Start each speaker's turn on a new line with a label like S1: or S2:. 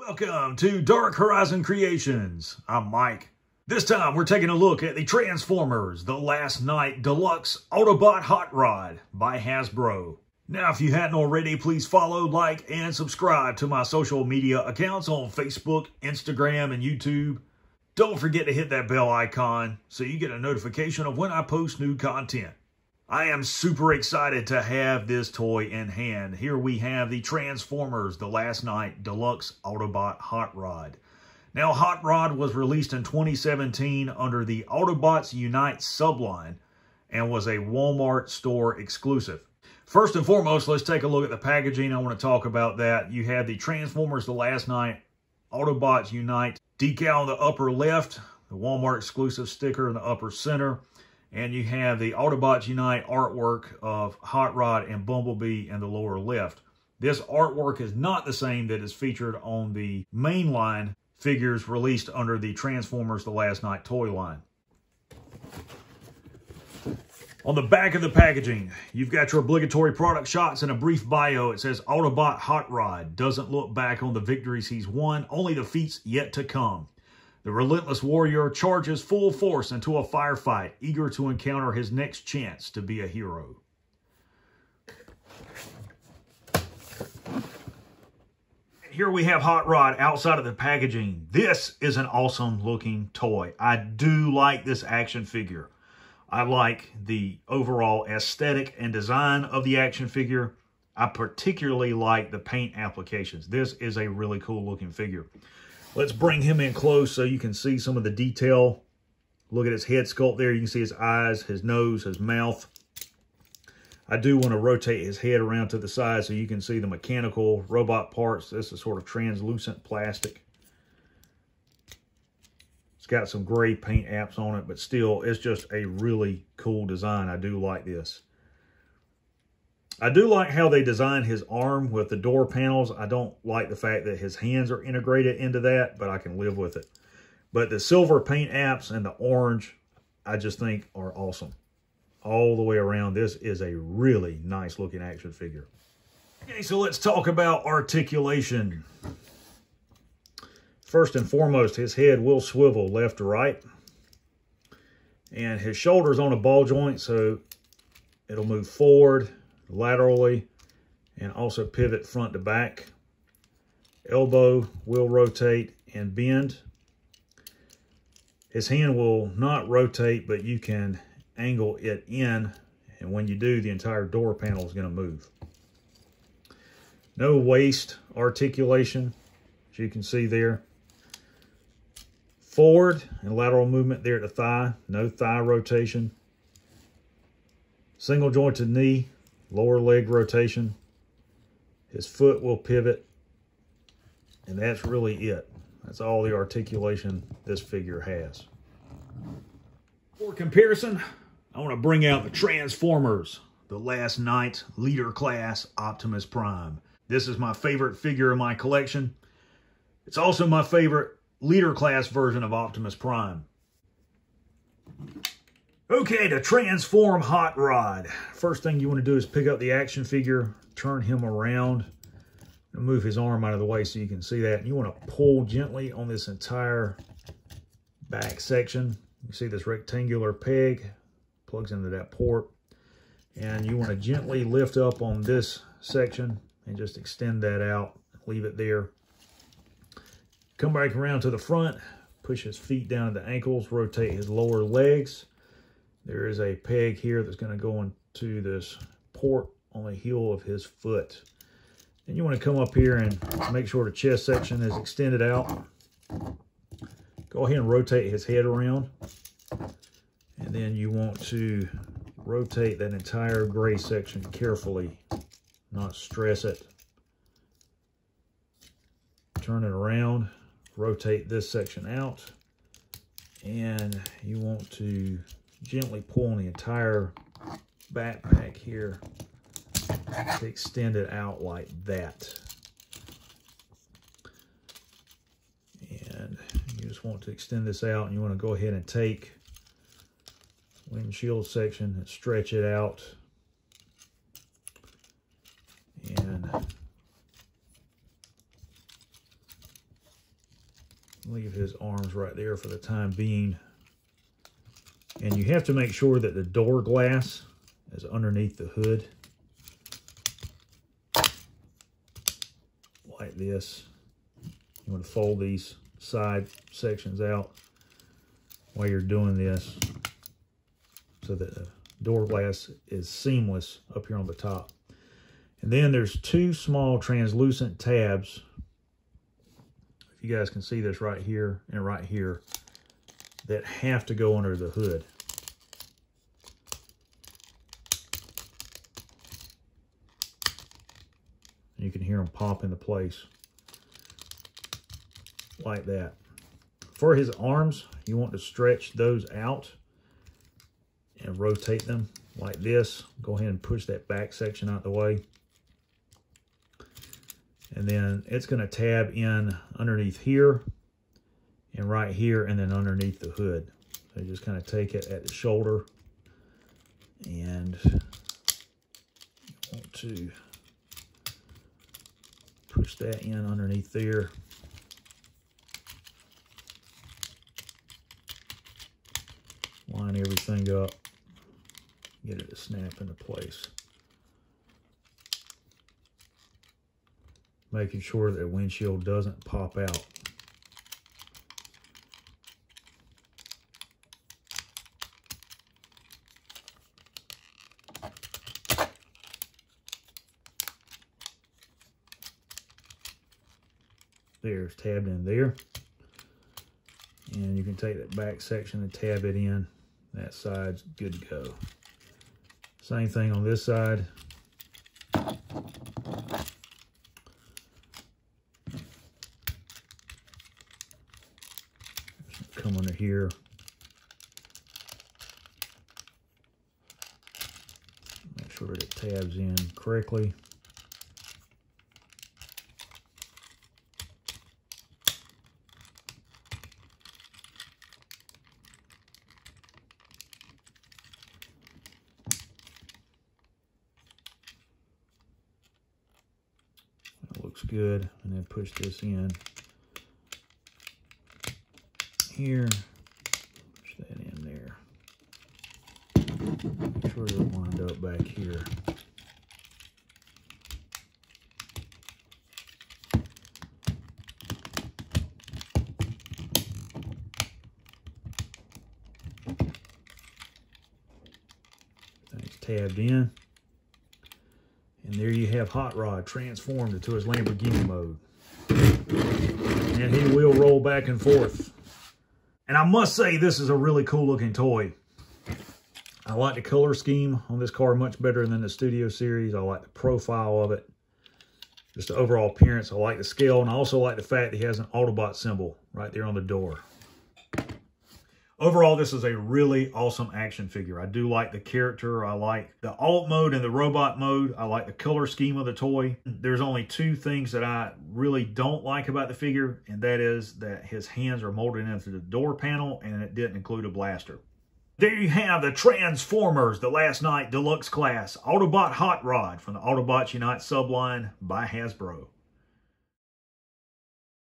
S1: Welcome to Dark Horizon Creations. I'm Mike. This time we're taking a look at the Transformers The Last Knight Deluxe Autobot Hot Rod by Hasbro. Now, if you hadn't already, please follow, like, and subscribe to my social media accounts on Facebook, Instagram, and YouTube. Don't forget to hit that bell icon so you get a notification of when I post new content. I am super excited to have this toy in hand. Here we have the Transformers The Last Knight Deluxe Autobot Hot Rod. Now, Hot Rod was released in 2017 under the Autobots Unite subline and was a Walmart store exclusive. First and foremost, let's take a look at the packaging. I want to talk about that. You have the Transformers The Last Knight Autobots Unite decal in the upper left, the Walmart exclusive sticker in the upper center, and you have the Autobots Unite artwork of Hot Rod and Bumblebee in the lower left. This artwork is not the same that is featured on the mainline figures released under the Transformers The Last Knight toy line. On the back of the packaging, you've got your obligatory product shots and a brief bio. It says, Autobot Hot Rod doesn't look back on the victories he's won, only the feats yet to come. The relentless warrior charges full force into a firefight, eager to encounter his next chance to be a hero. And here we have Hot Rod outside of the packaging. This is an awesome looking toy. I do like this action figure. I like the overall aesthetic and design of the action figure. I particularly like the paint applications. This is a really cool looking figure. Let's bring him in close so you can see some of the detail. Look at his head sculpt there. You can see his eyes, his nose, his mouth. I do want to rotate his head around to the side so you can see the mechanical robot parts. This is sort of translucent plastic. It's got some gray paint apps on it, but still, it's just a really cool design. I do like this. I do like how they designed his arm with the door panels. I don't like the fact that his hands are integrated into that, but I can live with it. But the silver paint apps and the orange, I just think are awesome. All the way around, this is a really nice looking action figure. Okay, so let's talk about articulation. First and foremost, his head will swivel left to right. And his shoulder's on a ball joint, so it'll move forward, laterally, and also pivot front to back. Elbow will rotate and bend. His hand will not rotate, but you can angle it in, and when you do, the entire door panel is going to move. No waist articulation, as you can see there. Forward and lateral movement there at the thigh, no thigh rotation. Single jointed knee, lower leg rotation. His foot will pivot, and that's really it. That's all the articulation this figure has. For comparison, I want to bring out the Transformers The Last Knight Leader Class Optimus Prime. This is my favorite figure in my collection. It's also my favorite Leader Class version of Optimus Prime. Okay, to transform Hot Rod, first thing you want to do is pick up the action figure, turn him around, and move his arm out of the way so you can see that. And you want to pull gently on this entire back section. You see this rectangular peg plugs into that port. And you want to gently lift up on this section and just extend that out, leave it there. Come back around to the front, push his feet down at the ankles, rotate his lower legs. There is a peg here that's going to go into this port on the heel of his foot. And you want to come up here and make sure the chest section is extended out. Go ahead and rotate his head around. And then you want to rotate that entire gray section carefully, not stress it. Turn it around. Rotate this section out, and you want to gently pull on the entire backpack here to extend it out like that. And you just want to extend this out, and you want to go ahead and take windshield section and stretch it out. And Leave his arms right there for the time being. And you have to make sure that the door glass is underneath the hood. Like this. You want to fold these side sections out while you're doing this so that the door glass is seamless up here on the top. And then there's two small translucent tabs. If you guys can see this right here and right here, that have to go under the hood. You can hear them pop into place like that. For his arms, you want to stretch those out and rotate them like this. Go ahead and push that back section out the way. And then it's going to tab in underneath here and right here and then underneath the hood. So you just kind of take it at the shoulder and you want to push that in underneath there. Line everything up. Get it to snap into place. Making sure that the windshield doesn't pop out. There's tabbed in there. And you can take that back section and tab it in. That side's good to go. Same thing on this side. Come under here. Make sure that it tabs in correctly. That looks good. And then push this in here. Push that in there. Make sure it'll wind up back here. Everything's tabbed in. And there you have Hot Rod transformed into his Lamborghini mode. And he will roll back and forth. And I must say, this is a really cool looking toy. I like the color scheme on this car much better than the Studio Series. I like the profile of it. Just the overall appearance. I like the scale. And I also like the fact that he has an Autobot symbol right there on the door. Overall, this is a really awesome action figure. I do like the character. I like the alt mode and the robot mode. I like the color scheme of the toy. There's only two things that I really don't like about the figure, and that is that his hands are molded into the door panel, and it didn't include a blaster. There you have the Transformers, the Last Knight Deluxe Class Autobot Hot Rod from the Autobots Unite subline by Hasbro.